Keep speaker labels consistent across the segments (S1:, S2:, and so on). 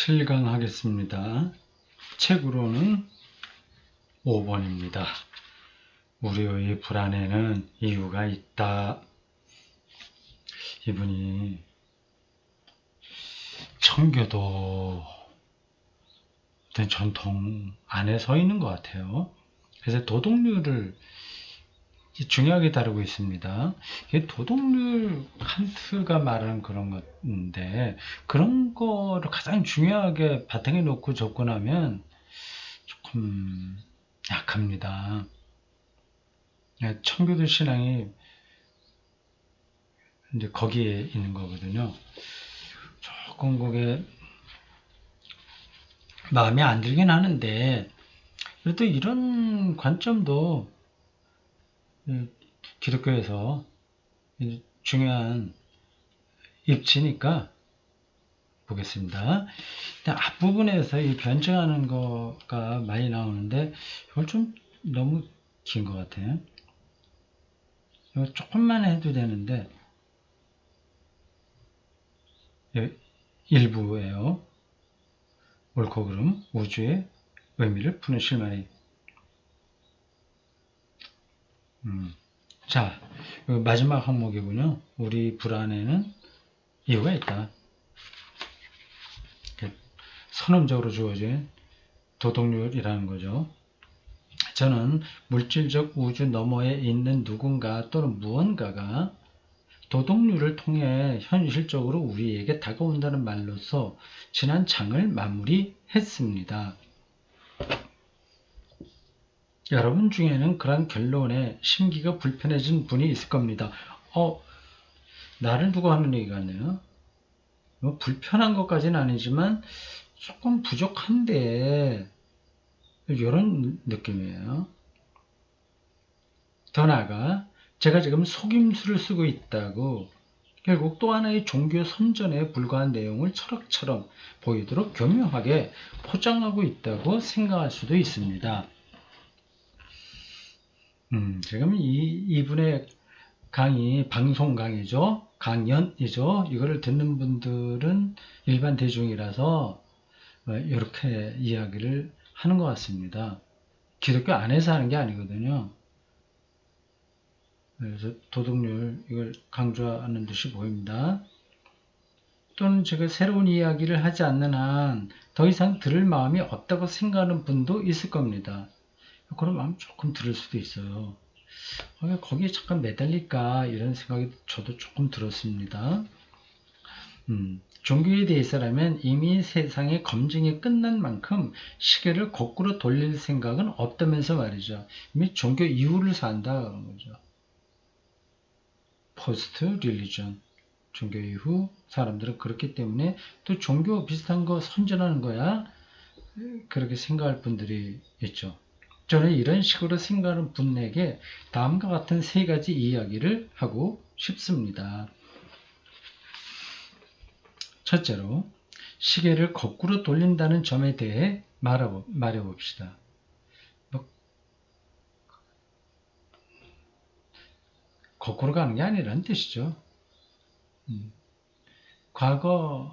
S1: 실강하겠습니다. 책으로는 5번입니다. 우리의 불안에는 이유가 있다. 이분이 청교도 어떤 전통 안에 서 있는 것 같아요. 그래서 도덕률을 중요하게 다루고 있습니다. 도덕률 칸트가 말하는 그런 건데, 그런 거를 가장 중요하게 바탕에 놓고 접근하면 조금 약합니다. 청교도 신앙이 이제 거기에 있는 거거든요. 조금 그게 마음에 안 들긴 하는데, 그래도 이런 관점도 기독교에서 중요한 입지니까 보겠습니다. 일단 앞부분에서 이 변증하는 거가 많이 나오는데 이걸 좀 너무 긴 것 같아요. 이거 조금만 해도 되는데 일부예요. 옳고 그름, 우주의 의미를 푸는 실마리. 자, 마지막 항목이군요. 우리 불안에는 이유가 있다. 선언적으로 주어진 도덕률이라는 거죠. 저는 물질적 우주 너머에 있는 누군가 또는 무언가가 도덕률을 통해 현실적으로 우리에게 다가온다는 말로서 지난 장을 마무리했습니다. 여러분 중에는 그런 결론에 심기가 불편해진 분이 있을 겁니다. 나를 두고 하는 얘기 같네요. 불편한 것까지는 아니지만 조금 부족한데 이런 느낌이에요. 더 나아가 제가 지금 속임수를 쓰고 있다고 결국 또 하나의 종교 선전에 불과한 내용을 철학처럼 보이도록 교묘하게 포장하고 있다고 생각할 수도 있습니다. 지금 이분의 강의, 방송 강의죠. 강연이죠. 이거를 듣는 분들은 일반 대중이라서 이렇게 이야기를 하는 것 같습니다. 기독교 안에서 하는 게 아니거든요. 그래서 도덕률 이걸 강조하는 듯이 보입니다. 또는 제가 새로운 이야기를 하지 않는 한 더 이상 들을 마음이 없다고 생각하는 분도 있을 겁니다. 그런 마음 조금 들을 수도 있어요. 왜 거기에 잠깐 매달릴까 이런 생각이 저도 조금 들었습니다. 종교에 대해서라면 이미 세상의 검증이 끝난 만큼 시계를 거꾸로 돌릴 생각은 없다면서 말이죠. 이미 종교 이후를 산다 그런 거죠. 포스트 릴리전, 종교 이후 사람들은 그렇기 때문에 또 종교 비슷한 거 선전하는 거야 그렇게 생각할 분들이 있죠. 저는 이런 식으로 생각하는 분에게 다음과 같은 세 가지 이야기를 하고 싶습니다. 첫째로 시계를 거꾸로 돌린다는 점에 대해 말해봅시다. 거꾸로 가는 게 아니라는 뜻이죠. 과거를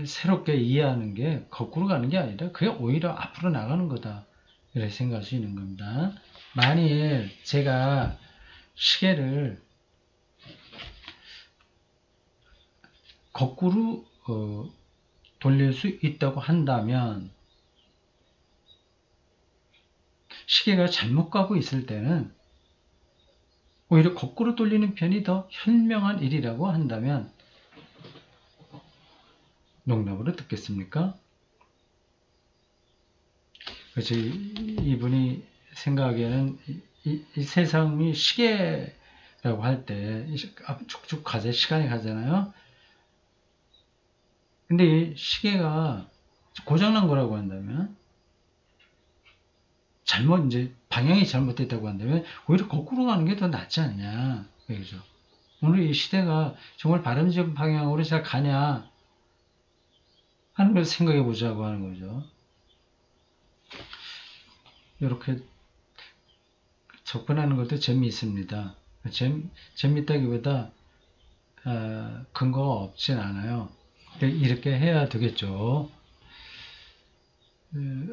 S1: 새롭게 이해하는 게 거꾸로 가는 게 아니라 그게 오히려 앞으로 나가는 거다. 이렇게 생각할 수 있는 겁니다. 만일 제가 시계를 거꾸로 돌릴 수 있다고 한다면 시계가 잘못 가고 있을 때는 오히려 거꾸로 돌리는 편이 더 현명한 일이라고 한다면 농담으로 듣겠습니까? 그래서 이분이 생각하기에는 이 세상이 시계라고 할 때 쭉쭉 가자 시간이 가잖아요. 근데 이 시계가 고장난 거라고 한다면 이제 방향이 잘못됐다고 한다면 오히려 거꾸로 가는 게 더 낫지 않냐. 그죠? 오늘 이 시대가 정말 바람직한 방향으로 잘 가냐 하는 걸 생각해 보자고 하는 거죠. 이렇게 접근하는 것도 재미있습니다. 재밌다기보다 근거가 없진 않아요. 이렇게 해야 되겠죠.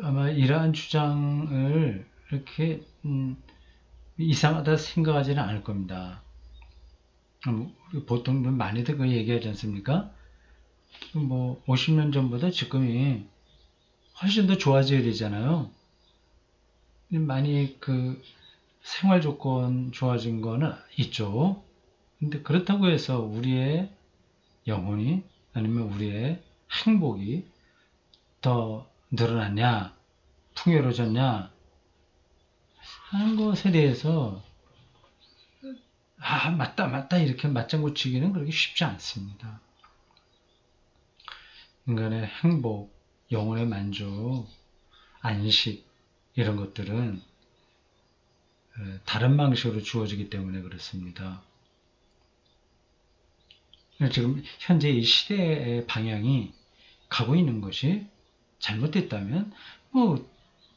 S1: 아마 이러한 주장을 이렇게 이상하다 생각하지는 않을 겁니다. 보통 많이들 그 얘기하지 않습니까? 뭐 50년 전보다 지금이 훨씬 더 좋아져야 되잖아요. 많이 그 생활 조건 좋아진 거는 있죠. 근데 그렇다고 해서 우리의 영혼이 아니면 우리의 행복이 더 늘어났냐, 풍요로워졌냐 하는 것에 대해서 맞다 이렇게 맞장구 치기는 그렇게 쉽지 않습니다. 인간의 행복, 영혼의 만족, 안식 이런 것들은 다른 방식으로 주어지기 때문에 그렇습니다. 지금 현재 이 시대의 방향이 가고 있는 것이 잘못됐다면 뭐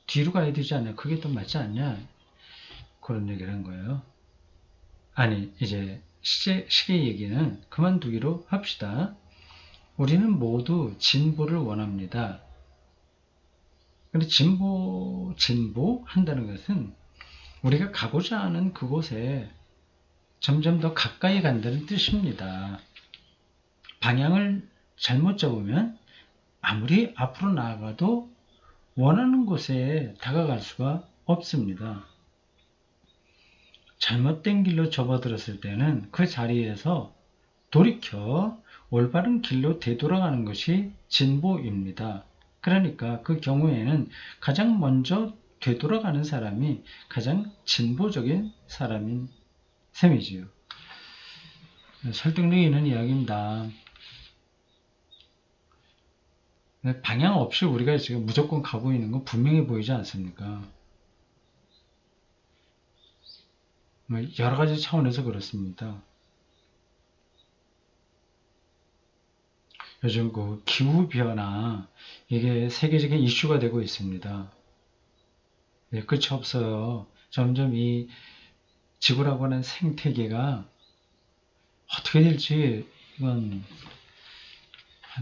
S1: 뒤로 가야 되지 않냐, 그게 더 맞지 않냐, 그런 얘기를 한 거예요. 아니, 이제 시계 얘기는 그만두기로 합시다. 우리는 모두 진보를 원합니다. 근데 진보한다는 것은 우리가 가고자 하는 그곳에 점점 더 가까이 간다는 뜻입니다. 방향을 잘못 잡으면 아무리 앞으로 나아가도 원하는 곳에 다가갈 수가 없습니다. 잘못된 길로 접어들었을 때는 그 자리에서 돌이켜 올바른 길로 되돌아가는 것이 진보입니다. 그러니까 그 경우에는 가장 먼저 되돌아가는 사람이 가장 진보적인 사람인 셈이지요. 설득력 있는 이야기입니다. 방향 없이 우리가 지금 무조건 가고 있는 건 분명히 보이지 않습니까? 여러 가지 차원에서 그렇습니다. 요즘 그 기후변화, 이게 세계적인 이슈가 되고 있습니다. 끝이 없어요. 점점 이 지구라고 하는 생태계가 어떻게 될지, 이건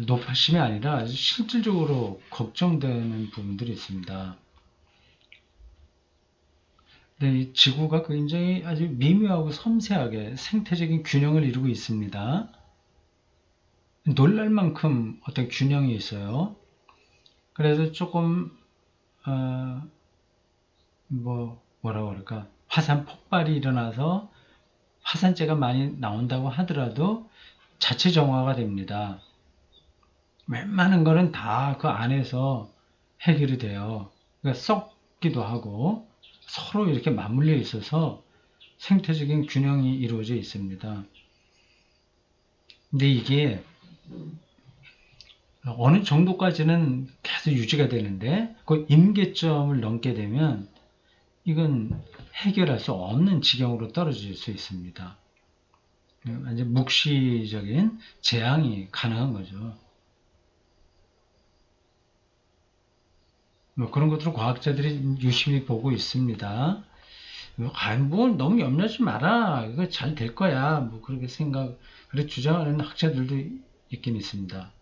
S1: 노파심이 아니라 아주 실질적으로 걱정되는 부분들이 있습니다. 근데 이 지구가 굉장히 아주 미묘하고 섬세하게 생태적인 균형을 이루고 있습니다. 놀랄 만큼 어떤 균형이 있어요. 그래서 조금 뭐라 그럴까, 화산 폭발이 일어나서 화산재가 많이 나온다고 하더라도 자체 정화가 됩니다. 웬만한 거는 다 그 안에서 해결이 돼요. 그러니까 썩기도 하고 서로 이렇게 맞물려 있어서 생태적인 균형이 이루어져 있습니다. 근데 이게 어느 정도까지는 계속 유지가 되는데 그 임계점을 넘게 되면 이건 해결할 수 없는 지경으로 떨어질 수 있습니다. 완전 묵시적인 재앙이 가능한 거죠. 그런 것들을 과학자들이 유심히 보고 있습니다. 뭐 너무 염려하지 마라, 이거 잘 될 거야, 뭐 그렇게 그렇게 주장하는 학자들도 있긴 있습니다.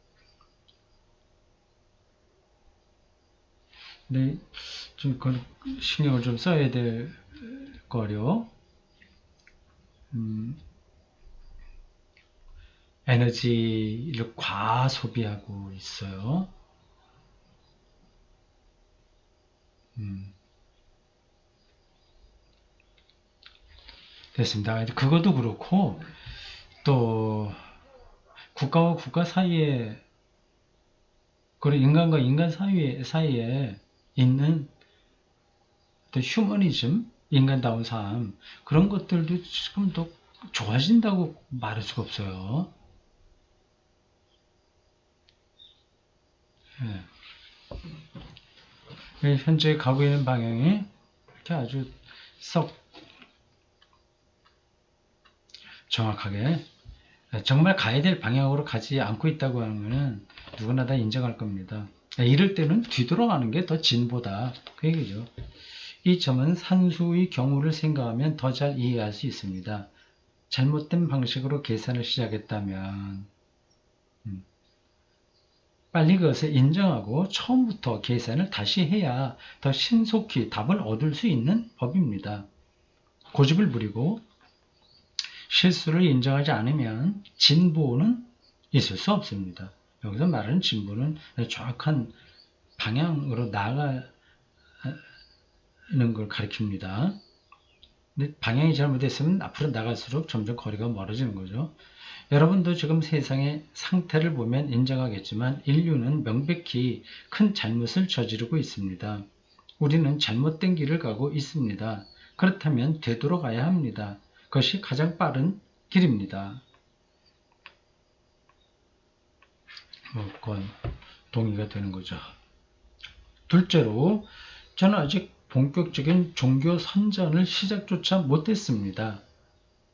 S1: 근데 좀 신경을 좀 써야 될 거려. 에너지를 과소비하고 있어요. 됐습니다. 그것도 그렇고 또 국가와 국가 사이에, 그리고 인간과 인간 사이에 있는 또 휴머니즘, 인간다운 삶, 그런 것들도 지금 더 좋아진다고 말할 수가 없어요. 현재 가고 있는 방향이 이렇게 아주 썩 정확하게 정말 가야 될 방향으로 가지 않고 있다고 하는 것은 누구나 다 인정할 겁니다. 이럴 때는 뒤돌아가는 게 더 진보다, 그 얘기죠. 이 점은 산수의 경우를 생각하면 더 잘 이해할 수 있습니다. 잘못된 방식으로 계산을 시작했다면 빨리 그것을 인정하고 처음부터 계산을 다시 해야 더 신속히 답을 얻을 수 있는 법입니다. 고집을 부리고 실수를 인정하지 않으면 진보는 있을 수 없습니다. 여기서 말하는 진보는 정확한 방향으로 나아가는 걸 가리킵니다. 근데 방향이 잘못됐으면 앞으로 나갈수록 점점 거리가 멀어지는 거죠. 여러분도 지금 세상의 상태를 보면 인정하겠지만 인류는 명백히 큰 잘못을 저지르고 있습니다. 우리는 잘못된 길을 가고 있습니다. 그렇다면 되돌아가야 합니다. 그것이 가장 빠른 길입니다. 그건 동의가 되는 거죠. 둘째로, 저는 아직 본격적인 종교 선전을 시작조차 못했습니다.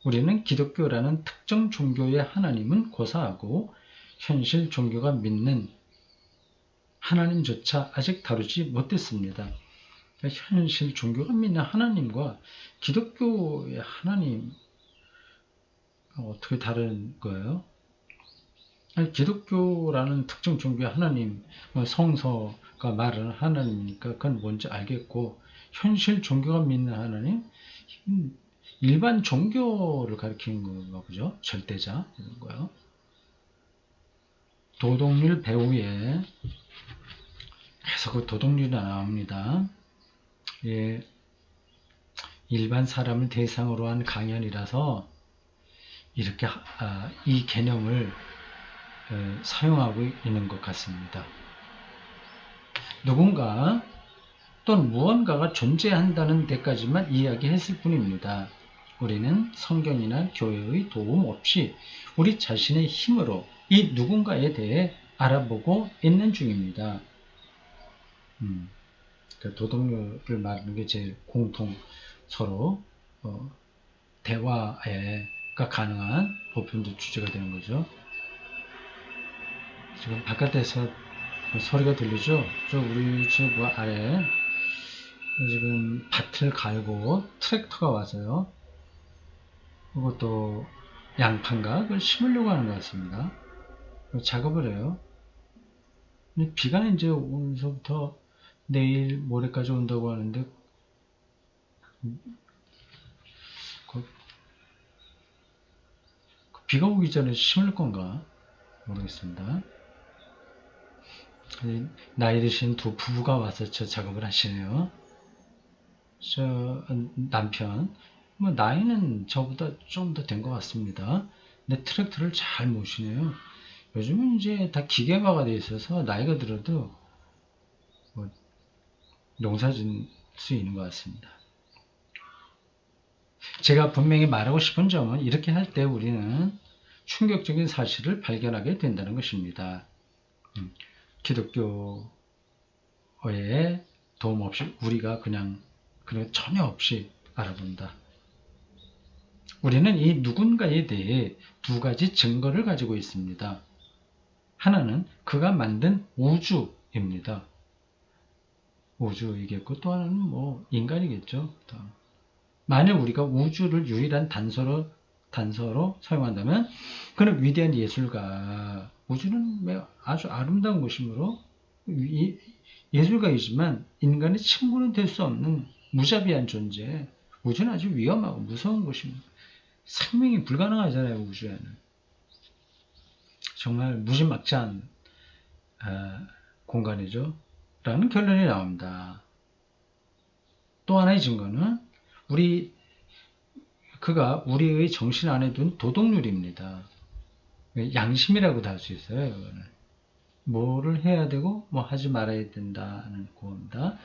S1: 우리는 기독교라는 특정 종교의 하나님은 고사하고 현실 종교가 믿는 하나님조차 아직 다루지 못했습니다. 현실 종교가 믿는 하나님과 기독교의 하나님 어떻게 다른 거예요? 기독교라는 특정 종교의 하나님, 성서가 말하는 하나님이니까 그건 뭔지 알겠고, 현실 종교가 믿는 하나님, 일반 종교를 가리키는 건가 보죠. 절대자 이런 거요. 도덕률 배우에 계속 그 도덕률이 나옵니다. 예, 일반 사람을 대상으로 한 강연이라서 이렇게 이 개념을 사용하고 있는 것 같습니다. 누군가 또는 무언가가 존재한다는 데까지만 이야기했을 뿐입니다. 우리는 성경이나 교회의 도움 없이 우리 자신의 힘으로 이 누군가에 대해 알아보고 있는 중입니다. 도덕률을 말하는 게 제일 공통 서로 대화가 가능한 보편적 주제가 되는 거죠. 지금 바깥에서 소리가 들리죠? 우리 집 아래 지금 밭을 갈고 트랙터가 와서요. 그것도 양파인가? 그걸 심으려고 하는 것 같습니다. 작업을 해요. 근데 비가 이제 오늘서부터 내일 모레까지 온다고 하는데 비가 오기 전에 심을 건가? 모르겠습니다. 나이 드신 두 부부가 와서 저 작업을 하시네요. 저 남편 나이는 저보다 좀 더 된 것 같습니다. 근데 트랙터를 잘 모시네요. 요즘은 이제 다 기계화가 돼 있어서 나이가 들어도 농사 짓을 수 있는 것 같습니다. 제가 분명히 말하고 싶은 점은 이렇게 할 때 우리는 충격적인 사실을 발견하게 된다는 것입니다. 기독교에 도움 없이 우리가 그냥 전혀 없이 알아본다. 우리는 이 누군가에 대해 두 가지 증거를 가지고 있습니다. 하나는 그가 만든 우주입니다. 우주이겠고 또 하나는 인간이겠죠. 만약 우리가 우주를 유일한 단서로 사용한다면 그는 위대한 예술가, 우주는 아주 아름다운 곳이므로 예술가이지만 인간의 친구는 될 수 없는 무자비한 존재, 우주는 아주 위험하고 무서운 곳입니다. 생명이 불가능하잖아요. 우주에는 정말 무지막지한 공간이죠 라는 결론이 나옵니다. 또 하나의 증거는 그가 우리의 정신 안에 둔 도덕률입니다. 양심이라고도 할 수 있어요. 이거는 뭐를 해야 되고 뭐 하지 말아야 된다는 그겁니다.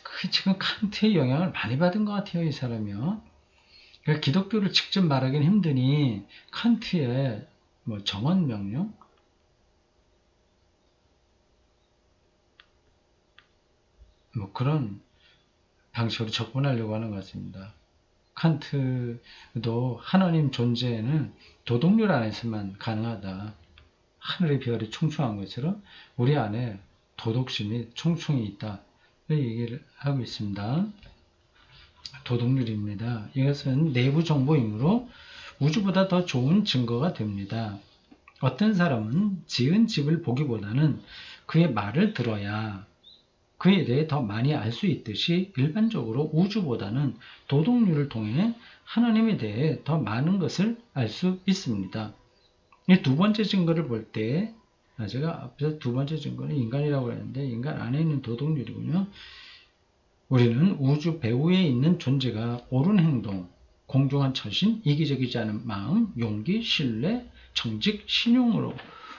S1: 그게 지금 칸트의 영향을 많이 받은 것 같아요. 이 사람이요. 그러니까 기독교를 직접 말하기는 힘드니 칸트의 정언 명령 그런 방식으로 접근하려고 하는 것 같습니다. 칸트도 하나님 존재는 도덕률 안에서만 가능하다. 하늘의 별이 충충한 것처럼 우리 안에 도덕심이 충충이 있다. 얘기를 하고 있습니다. 도덕률입니다. 이것은 내부 정보이므로 우주보다 더 좋은 증거가 됩니다. 어떤 사람은 지은 집을 보기보다는 그의 말을 들어야 그에 대해 더 많이 알 수 있듯이 일반적으로 우주보다는 도덕률을 통해 하나님에 대해 더 많은 것을 알 수 있습니다. 이 두 번째 증거를 볼 때, 제가 앞에서 두 번째 증거는 인간이라고 했는데 인간 안에 있는 도덕률이군요. 우리는 우주 배후에 있는 존재가 옳은 행동, 공정한 처신, 이기적이지 않은 마음, 용기, 신뢰, 정직, 신용으로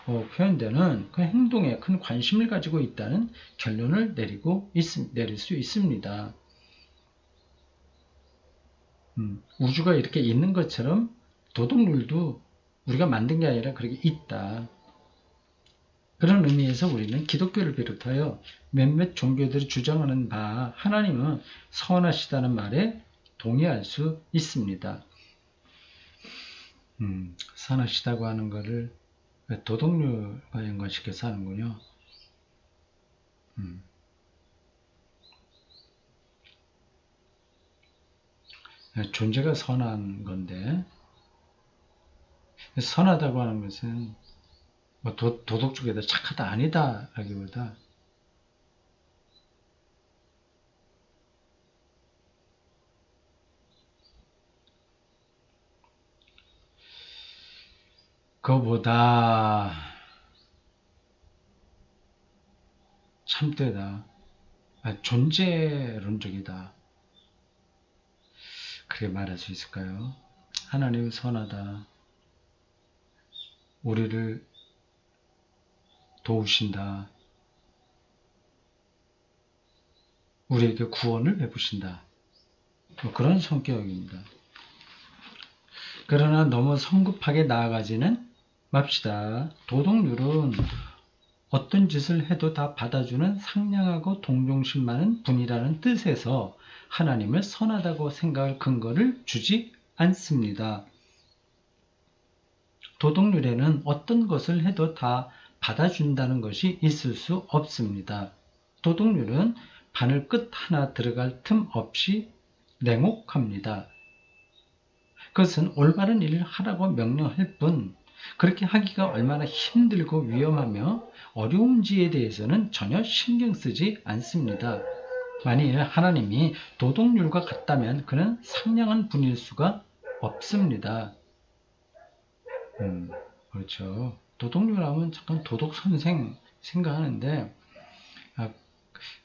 S1: 표현되는 그 행동에 큰 관심을 가지고 있다는 결론을 내릴 수 있습니다. 우주가 이렇게 있는 것처럼 도덕률도 우리가 만든 게 아니라 그렇게 있다. 그런 의미에서 우리는 기독교를 비롯하여 몇몇 종교들이 주장하는 바 하나님은 선하시다는 말에 동의할 수 있습니다. 선하시다고 하는 것을 도덕률과 연관시켜서 하는군요. 존재가 선한 건데 선하다고 하는 것은 뭐 도덕 쪽에다 착하다 아니다 라기보다 그거보다 참되다, 존재론적이다, 그렇게 말할 수 있을까요? 하나님은 선하다, 우리를 도우신다, 우리에게 구원을 베푸신다, 뭐 그런 성격입니다. 그러나 너무 성급하게 나아가지는 맙시다. 도덕률은 어떤 짓을 해도 다 받아주는 상냥하고 동정심 많은 분이라는 뜻에서 하나님을 선하다고 생각할 근거를 주지 않습니다. 도덕률에는 어떤 것을 해도 다 받아준다는 것이 있을 수 없습니다. 도덕률은 바늘 끝 하나 들어갈 틈 없이 냉혹합니다. 그것은 올바른 일을 하라고 명령할 뿐 그렇게 하기가 얼마나 힘들고 위험하며 어려운지에 대해서는 전혀 신경 쓰지 않습니다. 만일 하나님이 도덕률과 같다면 그는 상냥한 분일 수가 없습니다. 그렇죠. 도덕률하면 잠깐 도덕선생 생각하는데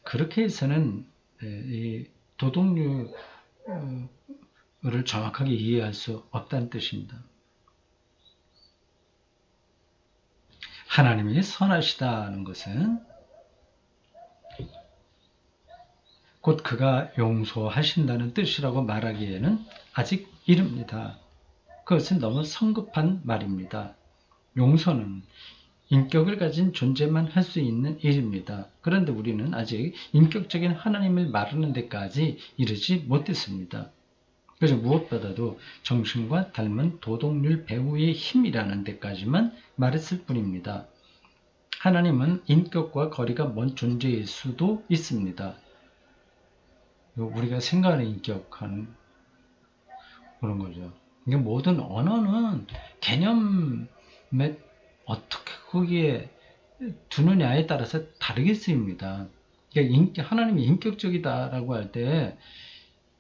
S1: 그렇게 해서는 이 도덕률을 정확하게 이해할 수 없다는 뜻입니다. 하나님이 선하시다는 것은 곧 그가 용서하신다는 뜻이라고 말하기에는 아직 이릅니다. 그것은 너무 성급한 말입니다. 용서는 인격을 가진 존재만 할 수 있는 일입니다. 그런데 우리는 아직 인격적인 하나님을 말하는 데까지 이르지 못했습니다. 그래서 무엇보다도 정신과 닮은 도덕률 배후의 힘이라는 데까지만 말했을 뿐입니다. 하나님은 인격과 거리가 먼 존재일 수도 있습니다. 우리가 생각하는 인격하는 그런 거죠. 이게 모든 언어는 개념에 어떻게 거기에 두느냐에 따라서 다르게 쓰입니다. 그러니까 하나님이 인격적이다라고 할 때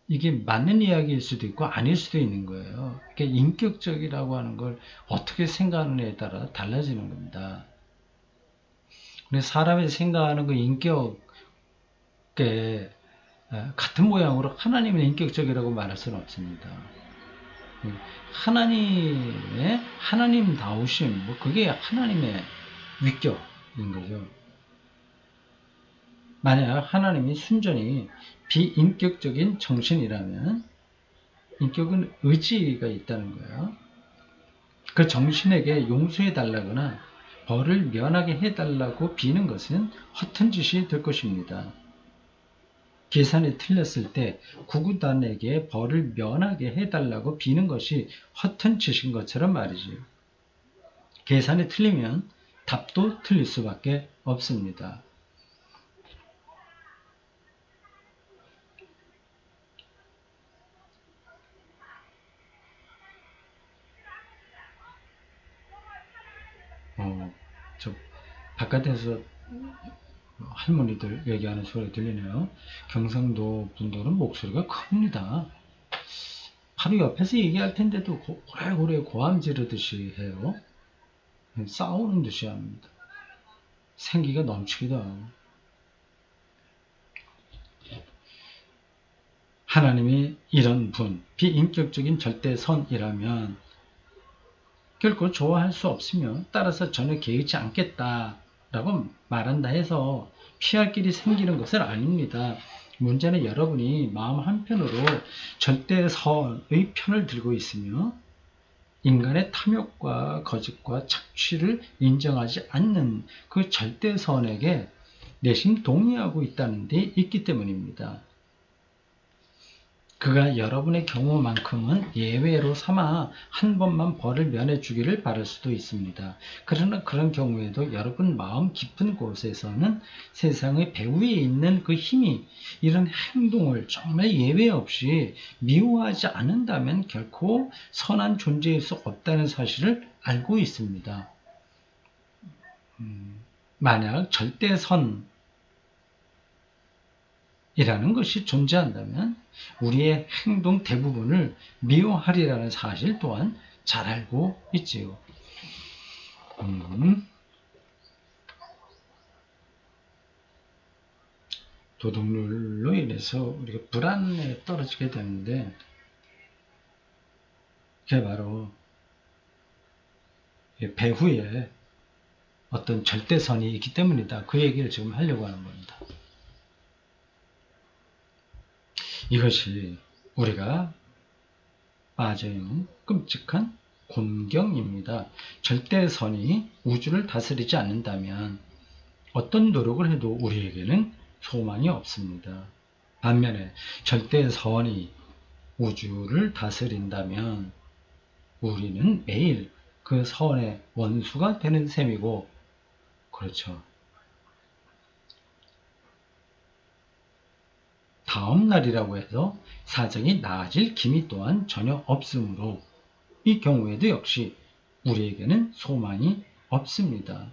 S1: 이게 맞는 이야기일 수도 있고 아닐 수도 있는 거예요. 그러니까 인격적이라고 하는 걸 어떻게 생각하느냐에 따라 달라지는 겁니다. 근데 사람이 생각하는 그 인격에 같은 모양으로 하나님은 인격적이라고 말할 수는 없습니다. 하나님의 하나님다우심, 그게 하나님의 위격인 거죠. 만약 하나님이 순전히 비인격적인 정신이라면 인격은 의지가 있다는 거예요. 그 정신에게 용서해 달라거나 벌을 면하게 해달라고 비는 것은 허튼 짓이 될 것입니다. 계산이 틀렸을 때 구구단에게 벌을 면하게 해달라고 비는 것이 허튼 짓인 것처럼 말이지요. 계산이 틀리면 답도 틀릴 수밖에 없습니다. 저 바깥에서 할머니들 얘기하는 소리 들리네요. 경상도 분들은 목소리가 큽니다. 바로 옆에서 얘기할 텐데도 고래고래 고함 지르듯이 해요. 싸우는 듯이 합니다. 생기가 넘치기도 하고. 하나님이 이런 분, 비인격적인 절대선이라면 결코 좋아할 수 없으며 따라서 전혀 개의치 않겠다라고 말한다 해서 피할 길이 생기는 것은 아닙니다. 문제는 여러분이 마음 한편으로 절대선의 편을 들고 있으며 인간의 탐욕과 거짓과 착취를 인정하지 않는 그 절대선에게 내심 동의하고 있다는 데 있기 때문입니다. 그가 여러분의 경우만큼은 예외로 삼아 한 번만 벌을 면해 주기를 바랄 수도 있습니다. 그러나 그런 경우에도 여러분 마음 깊은 곳에서는 세상의 배후에 있는 그 힘이 이런 행동을 정말 예외 없이 미워하지 않는다면 결코 선한 존재일 수 없다는 사실을 알고 있습니다. 만약 절대선 이라는 것이 존재한다면 우리의 행동 대부분을 미워하리라는 사실 또한 잘 알고 있지요. 도덕률로 인해서 우리가 불안에 떨어지게 되는데 그게 바로 배후에 어떤 절대선이 있기 때문이다. 그 얘기를 지금 하려고 하는 겁니다. 이것이 우리가 빠져있는 끔찍한 곤경입니다. 절대선이 우주를 다스리지 않는다면 어떤 노력을 해도 우리에게는 소망이 없습니다. 반면에 절대선이 우주를 다스린다면 우리는 매일 그 선의 원수가 되는 셈이고, 그렇죠. 다음 날이라고 해서 사정이 나아질 기미 또한 전혀 없으므로 이 경우에도 역시 우리에게는 소망이 없습니다.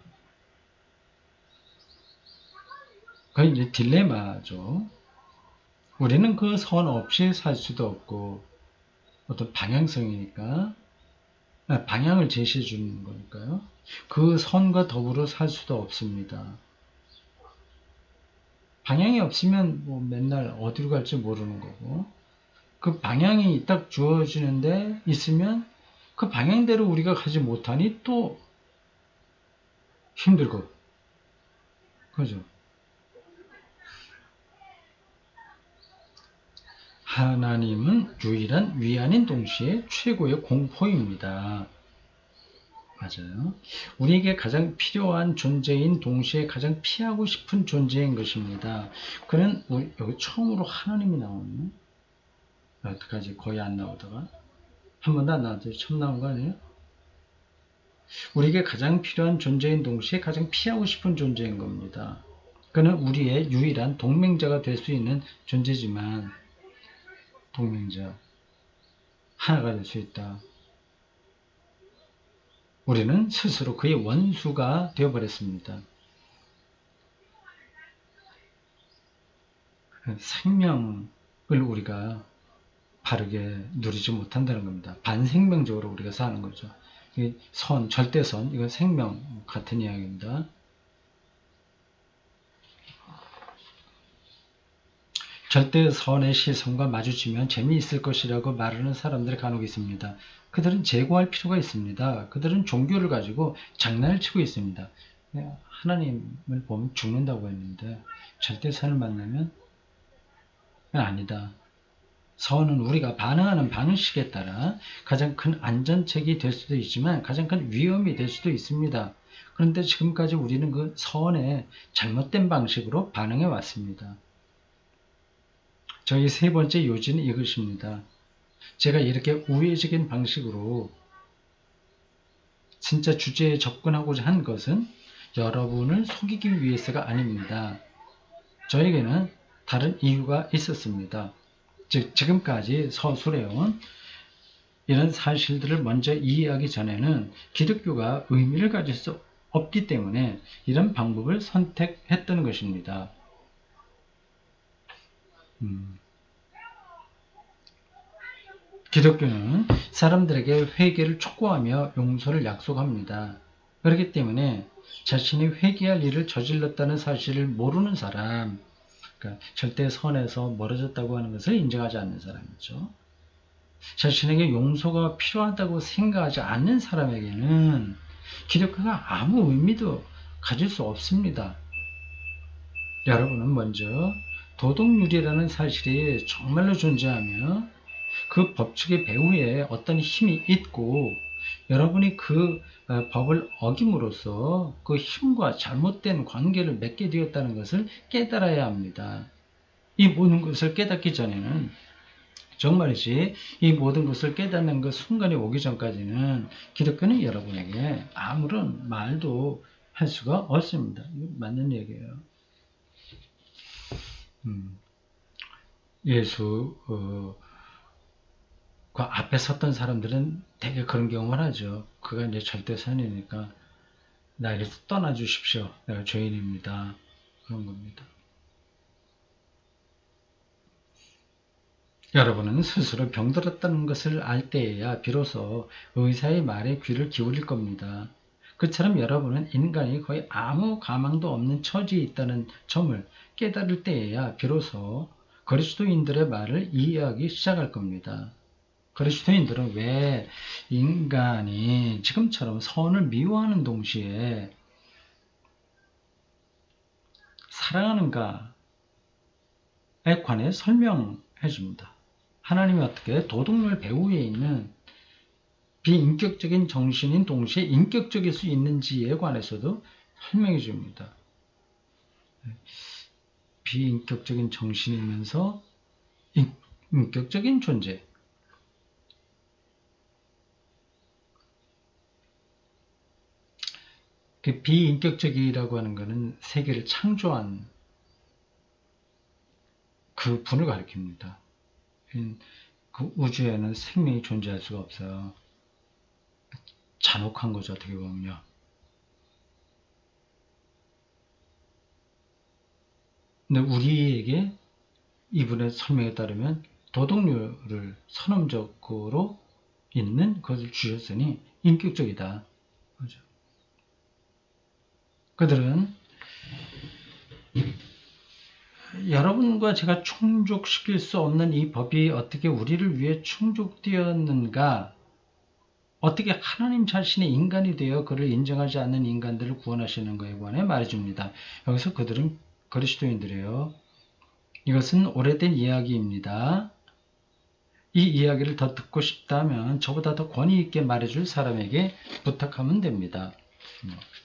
S1: 그게 이제 딜레마죠. 우리는 그 선 없이 살 수도 없고 어떤 방향성이니까 방향을 제시해 주는 거니까요. 그 선과 더불어 살 수도 없습니다. 방향이 없으면 뭐 맨날 어디로 갈지 모르는 거고 그 방향이 딱 주어지는데 있으면 그 방향대로 우리가 가지 못하니 또 힘들고 그죠? 하나님은 유일한 위안인 동시에 최고의 공포입니다. 맞아요. 우리에게 가장 필요한 존재인 동시에 가장 피하고 싶은 존재인 것입니다. 그는 여기 처음으로 하나님이 나오네. 어떡하지? 거의 안 나오다가 한 번도 안 나왔더니 처음 나온 거 아니에요? 우리에게 가장 필요한 존재인 동시에 가장 피하고 싶은 존재인 겁니다. 그는 우리의 유일한 동맹자가 될 수 있는 존재지만 동맹자 하나가 될 수 있다. 우리는 스스로 그의 원수가 되어버렸습니다. 생명을 우리가 바르게 누리지 못한다는 겁니다. 반생명적으로 우리가 사는 거죠. 선, 절대선, 이건 생명 같은 이야기입니다. 절대선의 시선과 마주치면 재미있을 것이라고 말하는 사람들이 간혹 있습니다. 그들은 제고할 필요가 있습니다. 그들은 종교를 가지고 장난을 치고 있습니다. 하나님을 보면 죽는다고 했는데 절대선을 만나면 아니다. 선은 우리가 반응하는 방식에 따라 가장 큰 안전책이 될 수도 있지만 가장 큰 위험이 될 수도 있습니다. 그런데 지금까지 우리는 그 선의 잘못된 방식으로 반응해 왔습니다. 저희 세 번째 요지는 이것입니다. 제가 이렇게 우회적인 방식으로 진짜 주제에 접근하고자 한 것은 여러분을 속이기 위해서가 아닙니다. 저에게는 다른 이유가 있었습니다. 즉 지금까지 서술해온 이런 사실들을 먼저 이해하기 전에는 기독교가 의미를 가질 수 없기 때문에 이런 방법을 선택했던 것입니다. 기독교는 사람들에게 회개를 촉구하며 용서를 약속합니다. 그렇기 때문에 자신이 회개할 일을 저질렀다는 사실을 모르는 사람, 그러니까 절대 선에서 멀어졌다고 하는 것을 인정하지 않는 사람이죠. 자신에게 용서가 필요하다고 생각하지 않는 사람에게는 기독교가 아무 의미도 가질 수 없습니다. 여러분은 먼저 도덕률이라는 사실이 정말로 존재하며 그 법칙의 배후에 어떤 힘이 있고 여러분이 그 법을 어김으로써 그 힘과 잘못된 관계를 맺게 되었다는 것을 깨달아야 합니다. 이 모든 것을 깨닫기 전에는 정말이지 이 모든 것을 깨닫는 그 순간이 오기 전까지는 기독교는 여러분에게 아무런 말도 할 수가 없습니다. 이거 맞는 얘기예요. 예수 그 앞에 섰던 사람들은 되게 그런 경험을 하죠. 그가 이제 절대선이니까 나를 떠나 주십시오. 내가 죄인입니다. 그런 겁니다. 여러분은 스스로 병들었다는 것을 알 때에야 비로소 의사의 말에 귀를 기울일 겁니다. 그처럼 여러분은 인간이 거의 아무 가망도 없는 처지에 있다는 점을 깨달을 때에야 비로소 그리스도인들의 말을 이해하기 시작할 겁니다. 그리스도인들은 왜 인간이 지금처럼 선을 미워하는 동시에 사랑하는가에 관해 설명해 줍니다. 하나님이 어떻게 도덕률 배후에 있는 비인격적인 정신인 동시에 인격적일 수 있는지에 관해서도 설명해 줍니다. 비인격적인 정신이면서 인격적인 존재. 그 비인격적이라고 하는 것은 세계를 창조한 그 분을 가리킵니다. 그 우주에는 생명이 존재할 수가 없어요. 잔혹한 거죠, 어떻게 보면요. 근데 우리에게 이분의 설명에 따르면 도덕률을 선언적으로 있는 것을 주셨으니 인격적이다. 그죠? 그들은 여러분과 제가 충족시킬 수 없는 이 법이 어떻게 우리를 위해 충족되었는가, 어떻게 하나님 자신이 인간이 되어 그를 인정하지 않는 인간들을 구원하시는 것에 관해 말해줍니다. 여기서 그들은 그리스도인들이에요. 이것은 오래된 이야기입니다. 이 이야기를 더 듣고 싶다면 저보다 더 권위 있게 말해줄 사람에게 부탁하면 됩니다.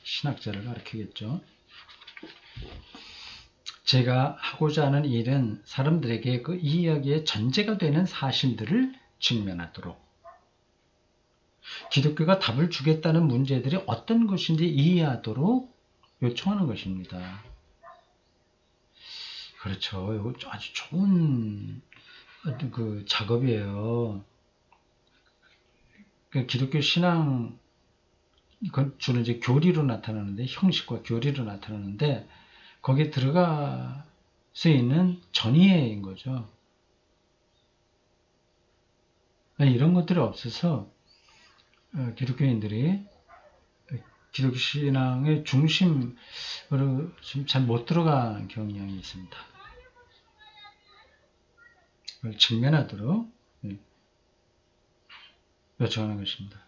S1: 신학자를 가르치겠죠. 제가 하고자 하는 일은 사람들에게 그 이야기의 전제가 되는 사실들을 직면하도록, 기독교가 답을 주겠다는 문제들이 어떤 것인지 이해하도록 요청하는 것입니다. 그렇죠. 이거 아주 좋은 그 작업이에요. 그 기독교 신앙 주로 이제 교리로 나타나는데, 형식과 교리로 나타나는데 거기에 들어가 수 있는 전이해인 거죠. 이런 것들이 없어서 기독교인들이 기독교 신앙의 중심으로 좀 잘 못 들어가는 경향이 있습니다. 그걸 직면하도록 요청하는 것입니다.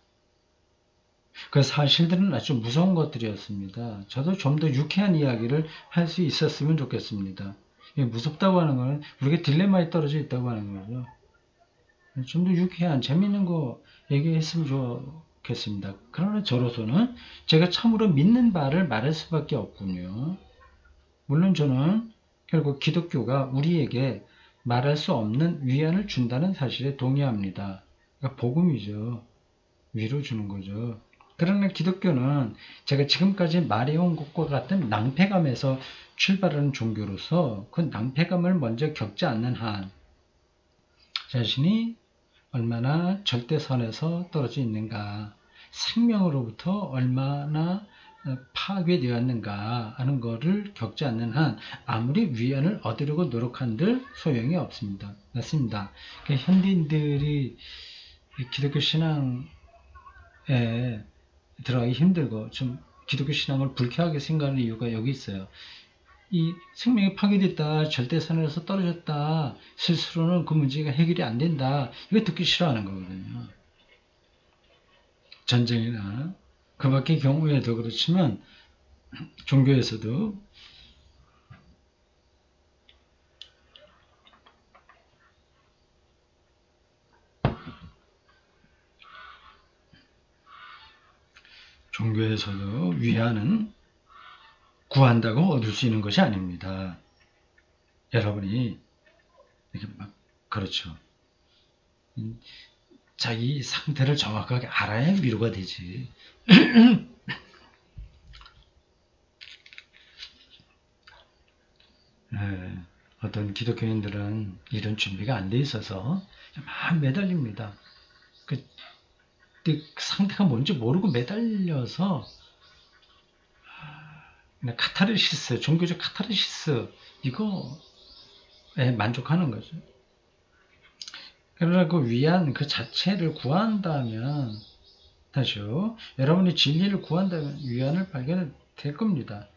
S1: 그 사실들은 아주 무서운 것들이었습니다. 저도 좀 더 유쾌한 이야기를 할 수 있었으면 좋겠습니다. 무섭다고 하는 건 우리가 딜레마에 떨어져 있다고 하는 거죠. 좀 더 유쾌한 재밌는 거 얘기했으면 좋겠습니다. 그러나 저로서는 제가 참으로 믿는 바를 말할 수밖에 없군요. 물론 저는 결국 기독교가 우리에게 말할 수 없는 위안을 준다는 사실에 동의합니다. 그러니까 복음이죠. 위로 주는 거죠. 그러나 기독교는 제가 지금까지 말해온 것과 같은 낭패감에서 출발하는 종교로서 그 낭패감을 먼저 겪지 않는 한 자신이 얼마나 절대선에서 떨어져 있는가, 생명으로부터 얼마나 파괴되었는가 하는 거를 겪지 않는 한 아무리 위안을 얻으려고 노력한들 소용이 없습니다. 맞습니다. 현대인들이 기독교 신앙에 들어가기 힘들고 좀 기독교 신앙을 불쾌하게 생각하는 이유가 여기 있어요. 이 생명이 파괴됐다, 절대선에서 떨어졌다, 스스로는 그 문제가 해결이 안 된다, 이거 듣기 싫어하는 거거든요. 전쟁이나 그 밖의 경우에도 그렇지만 종교에서도 위안은 구한다고 얻을 수 있는 것이 아닙니다. 여러분이 이렇게 막 그렇죠. 자기 상태를 정확하게 알아야 위로가 되지. 네, 어떤 기독교인들은 이런 준비가 안 돼 있어서 막 매달립니다. 그 상태가 뭔지 모르고 매달려서 카타르시스, 종교적 카타르시스 이거에 만족하는 거죠. 그러나 그 위안 그 자체를 구한다면 다시요. 여러분이 진리를 구한다면 위안을 발견할 겁니다.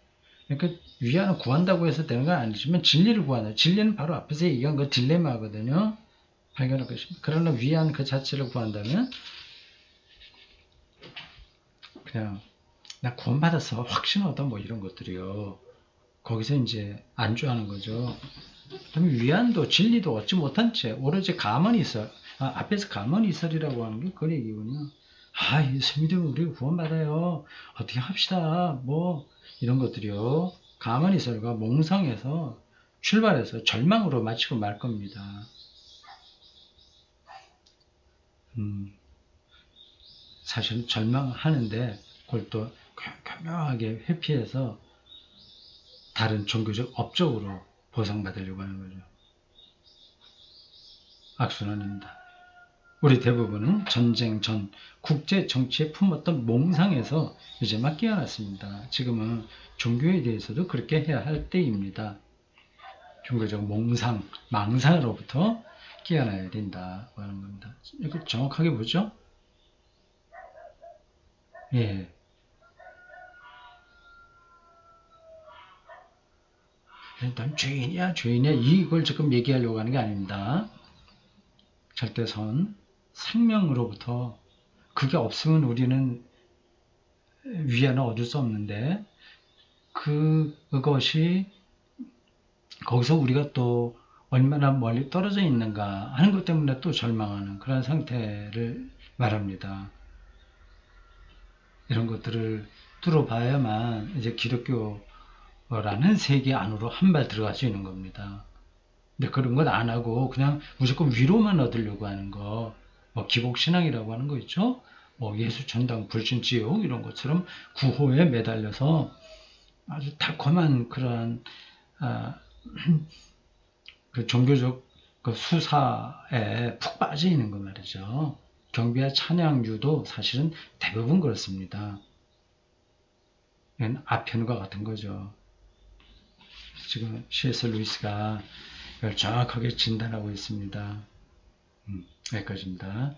S1: 그러니까 위안을 구한다고 해서 되는 건 아니지만 진리를 구한다. 진리는 바로 앞에서 얘기한 그 딜레마거든요. 발견할 것입니다. 그러나 위안 그 자체를 구한다면 그냥 나 구원받았어. 확신 얻어 뭐 이런 것들이요. 거기서 이제 안주하는 거죠. 그럼 위안도 진리도 얻지 못한 채 오로지 가만히 있어. 앞에서 가만히 있으리라고 하는 게 그 얘기군요. 예수 믿으면 우리 구원받아요. 어떻게 합시다. 뭐 이런 것들이요. 가만히 있어가 몽상에서 출발해서 절망으로 마치고 말 겁니다. 사실 절망하는데 그걸 또 교묘하게 회피해서 다른 종교적 업적으로 보상받으려고 하는 거죠. 악순환입니다. 우리 대부분은 전쟁 전 국제 정치에 품었던 몽상에서 이제 막 깨어났습니다. 지금은 종교에 대해서도 그렇게 해야 할 때입니다. 종교적 몽상, 망상으로부터 깨어나야 된다고 하는 겁니다. 이거 정확하게 보죠? 예. 난 죄인이야, 이걸 지금 얘기하려고 하는 게 아닙니다. 절대선, 생명으로부터 그게 없으면 우리는 위안을 얻을 수 없는데 그것이 거기서 우리가 또 얼마나 멀리 떨어져 있는가 하는 것 때문에 또 절망하는 그런 상태를 말합니다. 이런 것들을 뚫어봐야만 이제 기독교라는 세계 안으로 한 발 들어갈 수 있는 겁니다. 근데 그런 것 안 하고 그냥 무조건 위로만 얻으려고 하는 거, 뭐 기복신앙이라고 하는 거 있죠? 뭐 예수 전당 불신 지옥 이런 것처럼 구호에 매달려서 아주 달콤한 그러한 그 종교적 그 수사에 푹 빠져 있는 거 말이죠. 경배와 찬양유도 사실은 대부분 그렇습니다. 이건 아편과 같은 거죠. 지금 C.S. 루이스가 이걸 정확하게 진단하고 있습니다. 여기까지입니다.